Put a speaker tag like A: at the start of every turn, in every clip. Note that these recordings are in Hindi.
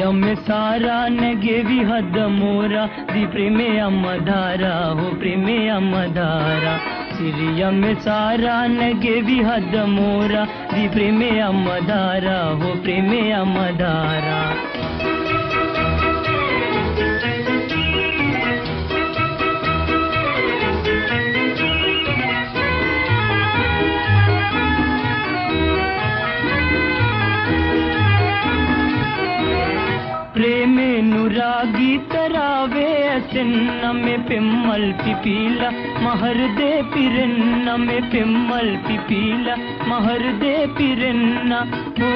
A: ಸಿರಿಯಂ ಸಾರಾ ನಗೆವಿ ಹದ್ದ ಮೋರ ದಿ ಪ್ರೇಮೆ ಅಮ್ಮಧಾರ ಹೋ ಪ್ರೇಮೆ ಅಮ್ಮಧಾರ ಸಿರಿಯಂ ಸಾರಾ ನಗೆವಿ ಹದ್ದ ಮೋರ ದಿ ಪ್ರೇಮೆ ಅಮ್ಮಧಾರ ಹೋ ಪ್ರೇಮೆ ಅಮ್ಮಧಾರ प्रेमे नुरागी तरावे सिन्न में पिम्मल पिपीला महर दे पिरन्न में पिम्मल पिपीला महर दे पिरन्न ओ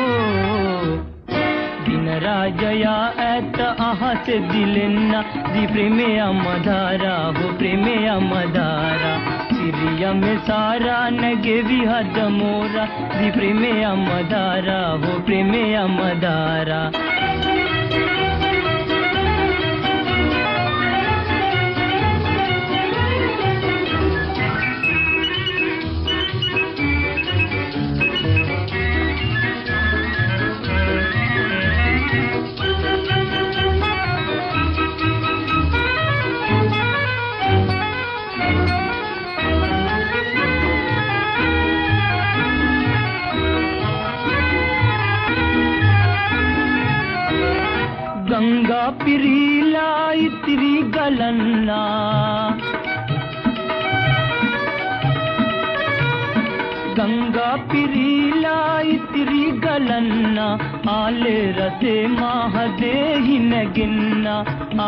A: दिन राजया ऐत आहा से दिलन्ना दी प्रेमे अमधारा हो प्रेमे अमधारा सिरिया में सारा नगे विहद मोरा दी प्रेमे अमधारा हो प्रेमे अमधारा गंगा पिरीला इतरी गलन्ना गंगा पिरीला इतरी गलन्ना आले रथे महादेहि नगिन्ना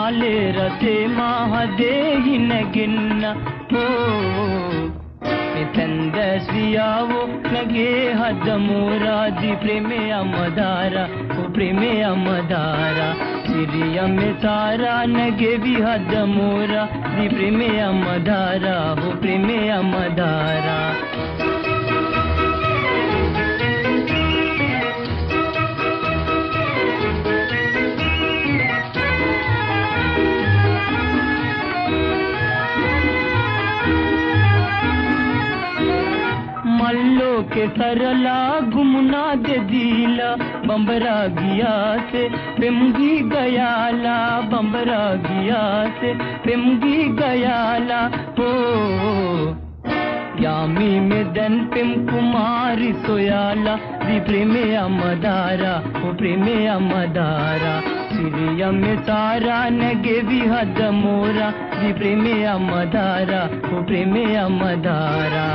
A: आले रथे महादेहि नगिन्ना ओ चंदसियावो लगे हद मोरा दी प्रेमे अमधारा ओ प्रेमे अमधारा सिरिया में सारा नगे भी हद मोरा दी प्रेमे अमधारा ओ प्रेमे अमधारा मल्लो के सरला गुमना दे दिला बम्बरा गिया से पिमगी गयाला बम्बरा गिया से पिमगी गयाला हो यामी में दन पिम कुमारी सोयाला दी प्रेमे अमधारा ओ प्रेमे अमधारा सिरिया में सारा नगे विहद मोरा दी प्रेमे अमधारा ओ प्रेमे अमधारा